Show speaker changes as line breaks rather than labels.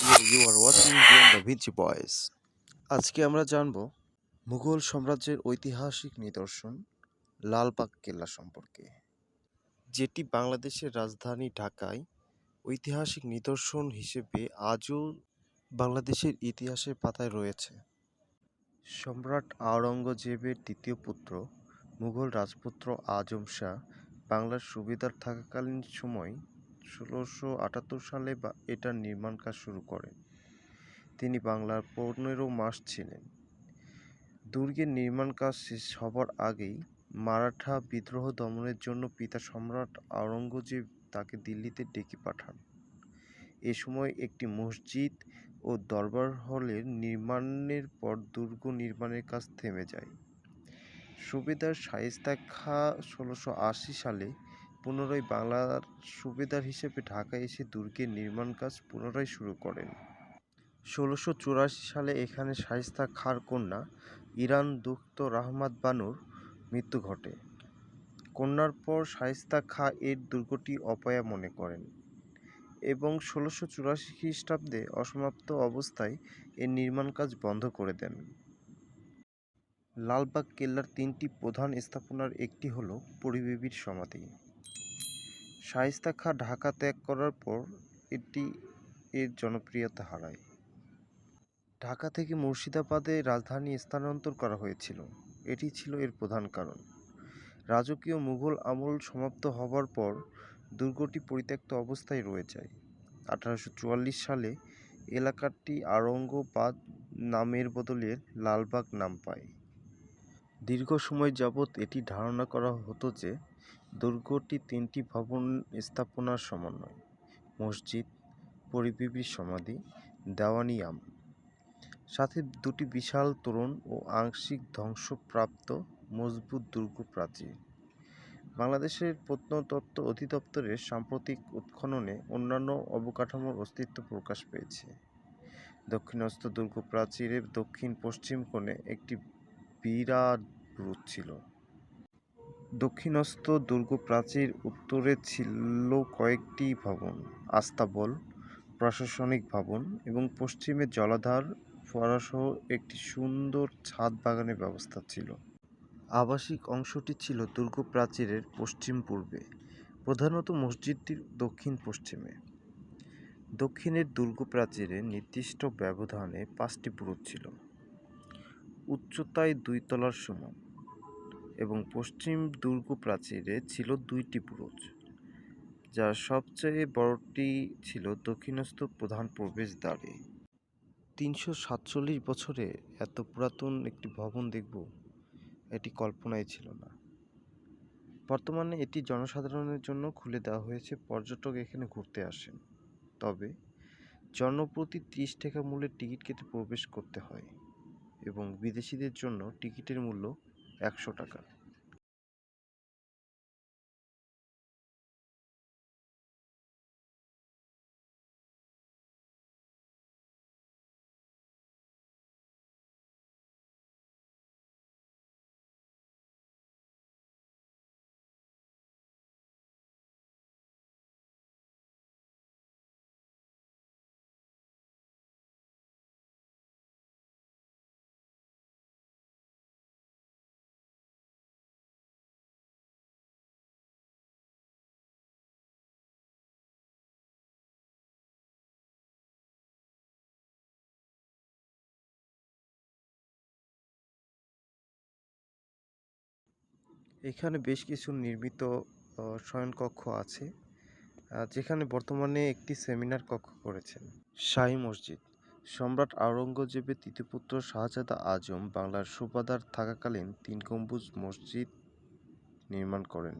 You are watching Beyond the Vinci Boys. আজকে আমরা জানব মুঘল সাম্রাজ্যের ঐতিহাসিক নিদর্শন লালবাগ কেল্লা সম্পর্কে, যেটি বাংলাদেশের রাজধানী ঢাকায় ঐতিহাসিক নিদর্শন হিসেবে আজও বাংলাদেশের ইতিহাসের পাতায় রয়েছে। সম্রাট আওরঙ্গজেবের দ্বিতীয় পুত্র মুঘল রাজপুত্র আজম শাহ বাংলার সুবেদার থাকাকালীন সময় ১৬৭৮ সালে এটার নির্মাণ কাজ শুরু করেন। তিনি বাংলার ১৫ মাস ছিলেন। দুর্গের নির্মাণ কাজ শেষ হবার আগেই মারাঠা বিদ্রোহ দমনের জন্য পিতা সম্রাট আওরঙ্গজেব তাকে দিল্লিতে ডেকে পাঠান। এ সময় একটি মসজিদ ও দরবার হলের নির্মাণের পর দুর্গ নির্মাণের কাজ থেমে যায়। সুবেদার শায়েস্তা খাঁ ১৬৮০ সালে পুনরায় বাংলার সুবেদার হিসেবে ঢাকায় এসে দুর্গের নির্মাণ কাজ পুনরায় শুরু করেন। ১৬৮৪ সালে এখানে শায়েস্তা খাঁর কন্যা ইরান দুখ্ত রাহমাত বানুর মৃত্যু ঘটে। কন্যার পর শায়েস্তা খাঁ এর দুর্গটি অপয়া মনে করেন এবং ১৬৮৪ খ্রিস্টাব্দে অসমাপ্ত অবস্থায় এর নির্মাণ কাজ বন্ধ করে দেন। লালবাগ কেল্লার তিনটি প্রধান স্থাপনার একটি হল পরিবেবীর সমাধি। শায়েস্তা খাঁ ঢাকা ত্যাগ করার পর এটি এর জনপ্রিয়তা হারায়। ঢাকা থেকে মুর্শিদাবাদে রাজধানী স্থানান্তর করা হয়েছিল, এটি ছিল এর প্রধান কারণ। রাজকীয় মুঘল আমল সমাপ্ত হবার পর দুর্গটি পরিত্যক্ত অবস্থায় রয়ে যায়। ১৮৪৪ সালে এলাকাটি আওরঙ্গাবাদ নামের বদলে লালবাগ নাম পায়। দীর্ঘ সময় যাবৎ এটি ধারণা করা হতো যে দুর্গটি তিনটি ভবন স্থাপনার সমন্বয়: মসজিদ, পরিবেবীর সমাধি, দেওয়ানি আম, সাথে দুটি বিশাল তোরণ ও আংশিক ধ্বংসপ্রাপ্ত মজবুত দুর্গ প্রাচীর। বাংলাদেশের প্রত্নতত্ত্ব অধিদপ্তরের সাম্প্রতিক উৎখননে অন্যান্য অবকাঠামোর অস্তিত্ব প্রকাশ পেয়েছে। দক্ষিণস্থ দুর্গ প্রাচীরের দক্ষিণ পশ্চিম কোণে একটি বিরাট বুরুজ ছিল। দক্ষিণস্থ দুর্গ প্রাচীর উত্তরে ছিল কয়েকটি ভবন, আস্তাবল, প্রশাসনিক ভবন এবং পশ্চিমে জলাধার, ফোয়ারাসহ একটি সুন্দর ছাদ বাগানের ব্যবস্থা ছিল। আবাসিক অংশটি ছিল দুর্গ প্রাচীরের পশ্চিম পূর্বে, প্রধানত মসজিদটির দক্ষিণ পশ্চিমে। দক্ষিণের দুর্গ প্রাচীরে নির্দিষ্ট ব্যবধানে ৫টি বুরুজ ছিল, উচ্চতায় ২ তলার সমান, এবং পশ্চিম দুর্গ প্রাচীরে ছিল ২টি বুরুজ, যার সবচেয়ে বড়টি ছিল দক্ষিণস্থ প্রধান প্রবেশদ্বারে। ৩৪৭ বছরে এত পুরাতন একটি ভবন দেখব, এটি কল্পনাই ছিল না। বর্তমানে এটি জনসাধারণের জন্য খুলে দেওয়া হয়েছে, পর্যটক এখানে ঘুরতে আসেন। তবে জনপ্রতি ৩০ টাকা মূল্যের টিকিট কেটে প্রবেশ করতে হয় এবং বিদেশিদের জন্য টিকিটের মূল্য ১০০ টাকা। এখানে বেশ কিছু নির্মিত শয়নকক্ষ আছে, যেখানে বর্তমানে একটি সেমিনার কক্ষ করেছেন। শাহী মসজিদ। সম্রাট আওরঙ্গজেবের তৃতীয় পুত্র শাহজাদা আজম বাংলার সুবাদার থাকাকালীন ৩ গম্বুজ মসজিদ নির্মাণ করেন।